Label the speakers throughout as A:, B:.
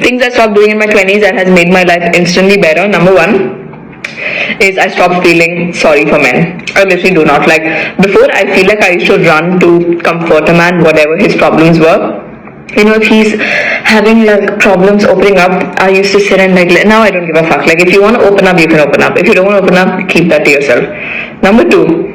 A: Things I stopped doing in my 20s that has made my life instantly better. Number one is I stopped feeling sorry for men. I literally do not. Like, before, I feel like I used to run to comfort a man, whatever his problems were. You know, if he's having like problems opening up, I used to sit and like, now I don't give a fuck. Like, if you want to open up, you can open up. If you don't want to open up, keep that to yourself. Number two,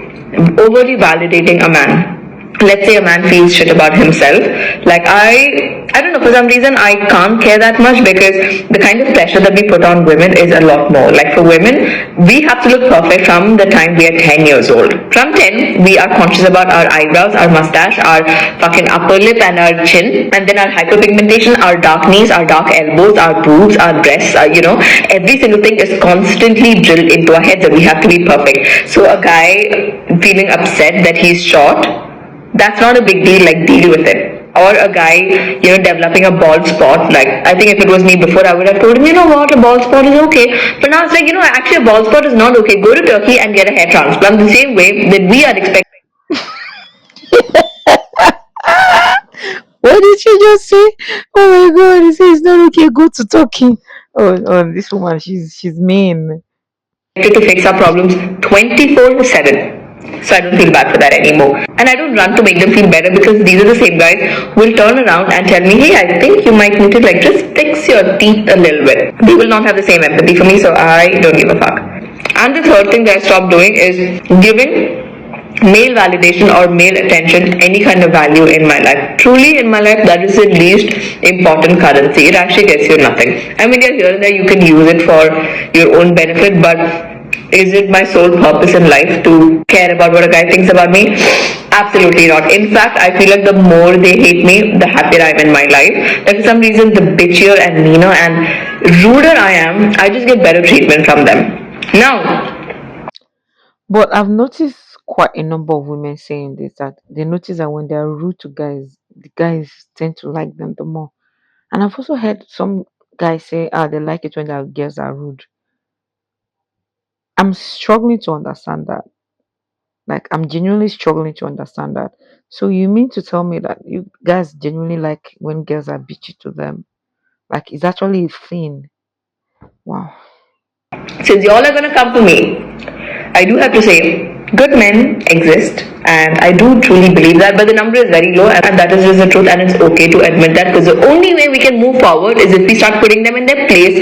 A: overly validating a man. Let's say a man feels shit about himself. Like, I don't know, for some reason I can't care that much, because the kind of pressure that we put on women is a lot more. Like, for women, we have to look perfect from the time we are 10 years old. From 10, we are conscious about our eyebrows, our mustache, our fucking upper lip and our chin, and then our hyperpigmentation, our dark knees, our dark elbows, our boobs, our breasts, you know, every single thing is constantly drilled into our heads, and we have to be perfect. So a guy feeling upset that he's short, that's not a big deal. Like, deal with it. Or a guy, you know, developing a bald spot. Like, I think if it was me before, I would have told him, you know what, a bald spot is okay. But now it's like, you know, actually a bald spot is not okay. Go to Turkey and get a hair transplant the same way that we are expecting.
B: What did she just say? Oh my god, he says it's not okay, go to Turkey. Oh, this woman, she's mean.
A: To fix our problems 24/7. So I don't feel bad for that anymore. And I don't run to make them feel better, because these are the same guys who will turn around and tell me, hey, I think you might need to like just fix your teeth a little bit. They will not have the same empathy for me, so I don't give a fuck. And the third thing that I stopped doing is giving male validation or male attention any kind of value in my life. Truly, in my life, that is the least important currency. It actually gets you nothing. I mean, here and there you can use it for your own benefit, but is it my sole purpose in life to care about what a guy thinks about me? Absolutely not. In fact, I feel like the more they hate me, the happier I'm in my life. Like, for some reason, the bitchier and meaner and ruder I am, I just get better treatment from them. Now,
B: But I've noticed quite a number of women saying this, that they notice that when they are rude to guys, the guys tend to like them the more. And I've also heard some guys say, they like it when their girls are rude. I'm struggling to understand that. Like, I'm genuinely struggling to understand that. So you mean to tell me that you guys genuinely like when girls are bitchy to them? Like, it's actually a thing. Wow.
A: since y'all are gonna come to me, I do have to say, good men exist, and I do truly believe that, but the number is very low, and that is just the truth, and it's okay to admit that, because the only way we can move forward is if we start putting them in their place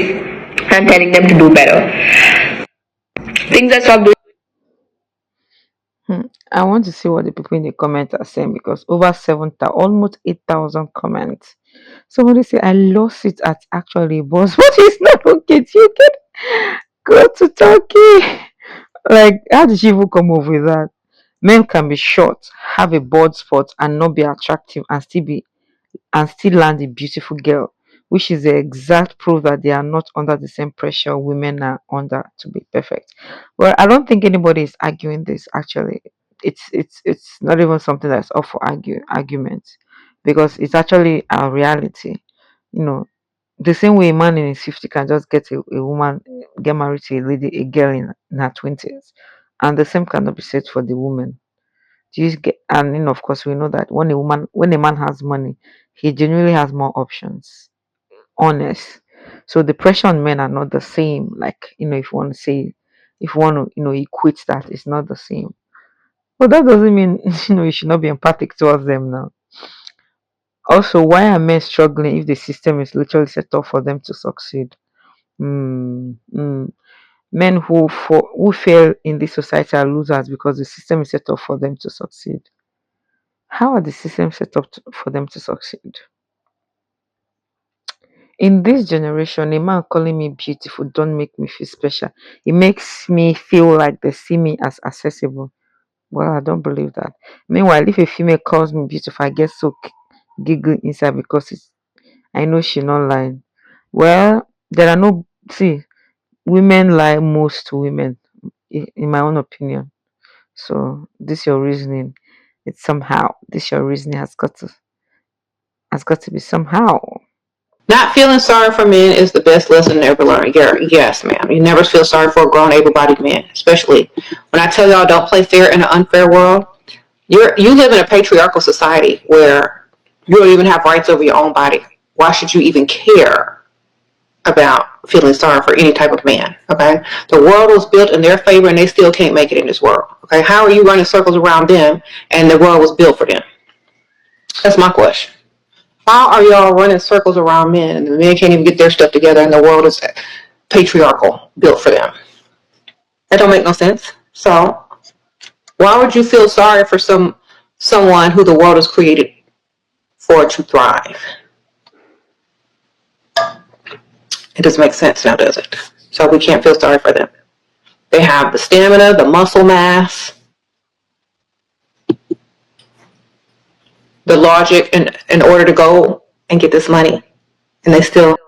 A: and telling them to do better. Things I stopped doing.
B: I want to see what the people in the comments are saying, because over 7,000, almost 8,000 comments. Somebody say, I lost it at actually boss, but it's not okay. You can go to Turkey. Like, how did she even come up with that? Men can be short, have a bald spot, and not be attractive, and still land a beautiful girl, which is the exact proof that they are not under the same pressure women are under to be perfect. Well, I don't think anybody is arguing this actually. It's not even something that's up for argument, because it's actually a reality. You know, the same way a man in his 50 can just get a woman, get married to a girl in her 20s, and the same cannot be said for the woman. Do you get? And of course, we know that when a man has money, he genuinely has more options. Honest. So the pressure on men are not the same. Like, if you want to say, if you want to, equate that, it's not the same. But that doesn't mean you should not be empathic towards them now. Also, why are men struggling if the system is literally set up for them to succeed? Mm, mm. Men who fail in this society are losers because the system is set up for them to succeed. How are the systems set up for them to succeed? In this generation, a man calling me beautiful don't make me feel special. It makes me feel like they see me as accessible. Well, I don't believe that. Meanwhile, if a female calls me beautiful, I get so giggling inside because I know she not lying. Well, there are no see women lie most to women, in my own opinion. So this your reasoning. It's somehow this your reasoning has got to be somehow.
C: Not feeling sorry for men is the best lesson to ever learn. Yes, ma'am. You never feel sorry for a grown, able-bodied man, especially when I tell y'all don't play fair in an unfair world. You live in a patriarchal society where you don't even have rights over your own body. Why should you even care about feeling sorry for any type of man. Okay, the world was built in their favor, and they still can't make it in this world. Okay, how are you running circles around them, and the world was built for them? That's my question. How are y'all running circles around men, and the men can't even get their stuff together, and the world is patriarchal, built for them? That don't make no sense. So why would you feel sorry for someone who the world is created for to thrive? It doesn't make sense now, does it? So we can't feel sorry for them. They have the stamina, the muscle mass, the logic in order to go and get this money. And they still.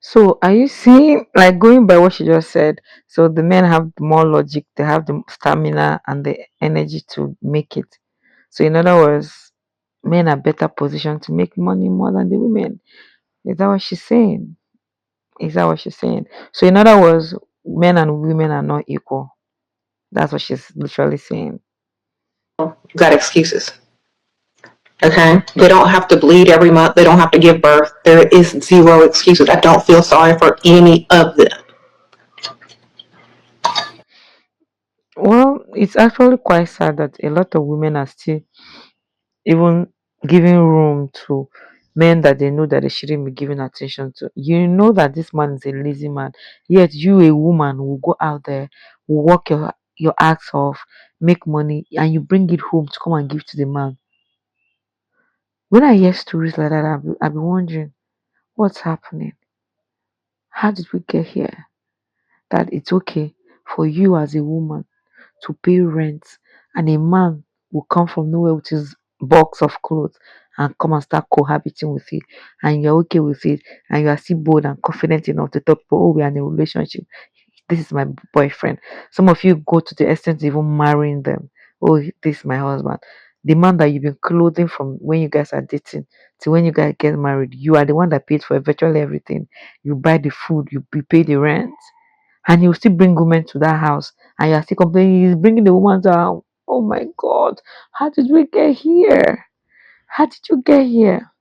B: So are you seeing, like, going by what she just said? So the men have more logic, they have the stamina and the energy to make it. So in other words, men are better positioned to make money more than the women. Is that what she's saying? Is that what she's saying? So in other words, men and women are not equal. That's what she's literally saying.
C: got excuses. Okay? They don't have to bleed every month. They don't have to give birth. There is zero excuses. I don't feel sorry for any of them.
B: Well, it's actually quite sad that a lot of women are still even giving room to men that they know that they shouldn't be giving attention to. You know that this man is a lazy man, yet you, a woman, will go out there, will work your ass off, make money, and you bring it home to come and give to the man. When I hear stories like that, I'll be wondering what's happening. How did we get here? That it's okay for you as a woman to pay rent, and a man will come from nowhere with his box of clothes and come and start cohabiting with you, and you're okay with it, and you are still bold and confident enough to talk about, oh, we are in a relationship, this is my boyfriend. Some of you go to the extent of even marrying them. Oh, this is my husband. The man that you've been clothing from when you guys are dating to when you guys get married, you are the one that paid for virtually everything. You buy the food, you pay the rent, and you still bring women to that house, and you're still complaining he's bringing the woman to our. Oh my God, how did we get here? How did you get here?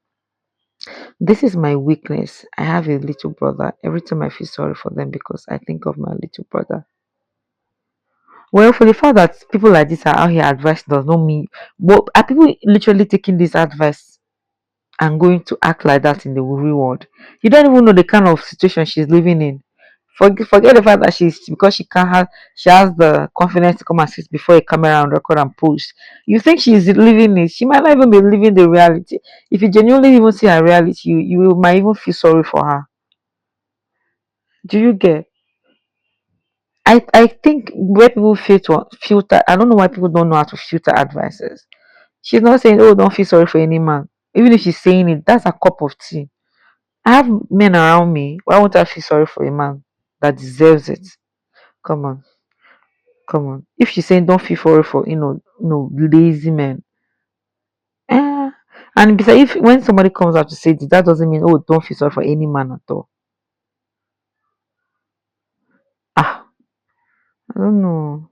B: This is my weakness. I have a little brother. Every time I feel sorry for them because I think of my little brother. Well, for the fact that people like this are out here advising does not mean, but are people literally taking this advice and going to act like that in the real world? You don't even know the kind of situation she's living in. Forget the fact that she's, because she can't have, she has the confidence to come and sit before a camera and record and post. You think she's living it? She might not even be living the reality. If you genuinely even see her reality, you might even feel sorry for her. Do you get? I think where people feel to filter, I don't know why people don't know how to filter advices. She's not saying, oh, don't feel sorry for any man. Even if she's saying it, that's a cup of tea. I have men around me. Why won't I feel sorry for a man that deserves it? Come on, come on. If she's saying don't feel sorry for lazy men, eh. And besides, if when somebody comes out to say this, that doesn't mean, oh, don't feel sorry for any man at all. Ah, I don't know.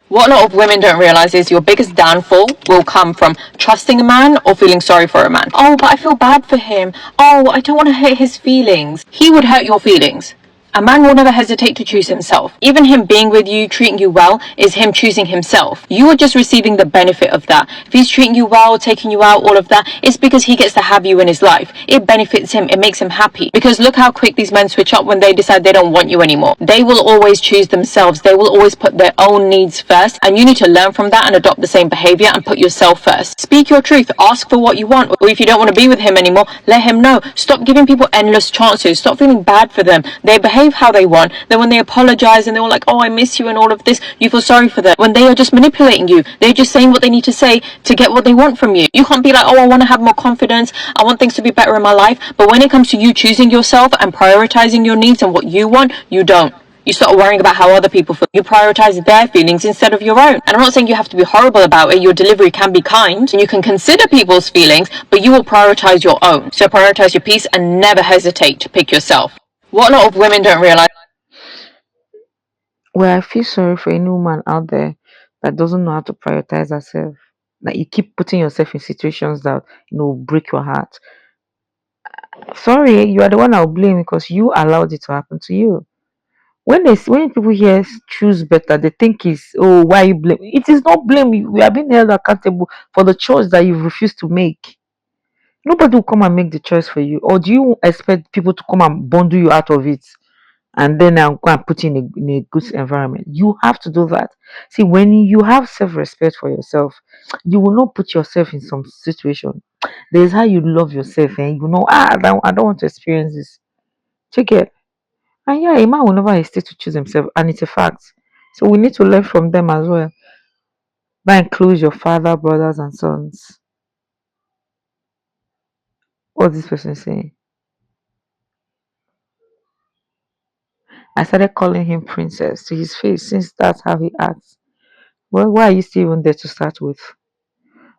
D: What a lot of women don't realize is your biggest downfall will come from trusting a man or feeling sorry for a man. Oh, but I feel bad for him. Oh, I don't want to hurt his feelings. He would hurt your feelings. A man will never hesitate to choose himself. Even him being with you, treating you well, is him choosing himself. You are just receiving the benefit of that. If he's treating you well, taking you out, all of that, it's because he gets to have you in his life. It benefits him. It makes him happy. Because look how quick these men switch up when they decide they don't want you anymore. They will always choose themselves. They will always put their own needs first. And you need to learn from that and adopt the same behavior and put yourself first. Speak your truth. Ask for what you want. Or if you don't want to be with him anymore, let him know. Stop giving people endless chances. Stop feeling bad for them. They behave how they want. Then when they apologize and they're all like, oh, I miss you and all of this, you feel sorry for them. When they are just manipulating you, they're just saying what they need to say to get what they want from you. You can't be like, oh, I want to have more confidence. I want things to be better in my life. But when it comes to you choosing yourself and prioritizing your needs and what you want, you don't. You start worrying about how other people feel. You prioritize their feelings instead of your own. And I'm not saying you have to be horrible about it. Your delivery can be kind and you can consider people's feelings, but you will prioritize your own. So prioritize your peace and never hesitate to pick yourself. What a lot of women don't realize.
B: Well, I feel sorry for any woman out there that doesn't know how to prioritize herself. Like, you keep putting yourself in situations that break your heart. Sorry, you are the one I'll blame because you allowed it to happen to you. When people hear choose better, they think is, oh, why you blame? It is not blame. We are being held accountable for the choice that you've refused to make. Nobody will come and make the choice for you. Or do you expect people to come and bundle you out of it and then I'll go and put you in a good environment? You have to do that. See, when you have self-respect for yourself, you will not put yourself in some situation. There's how you love yourself, and you know, I don't want to experience this. Check it. And yeah, a man will never hesitate to choose himself, and it's a fact. So we need to learn from them as well. That includes your father, brothers, and sons. What this person is saying. I started calling him princess to his face since that's how he acts. Well, why are you still even there to start with?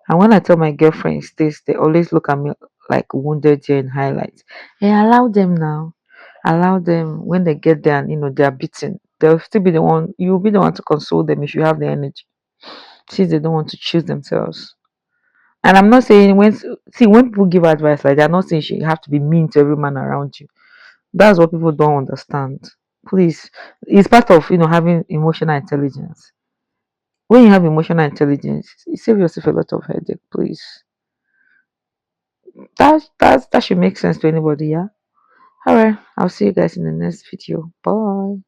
B: And when I tell my girlfriends this, they always look at me like wounded deer in highlights. Hey, allow them now. Allow them when they get there and they are beaten. They'll still be the one. You'll be the one to console them if you have the energy. Since they don't want to choose themselves. And I'm not saying when people give advice like that, I'm not saying you have to be mean to every man around you. That's what people don't understand. Please, it's part of having emotional intelligence. When you have emotional intelligence, you save yourself a lot of headache. Please, that should make sense to anybody. Yeah. All right. I'll see you guys in the next video. Bye.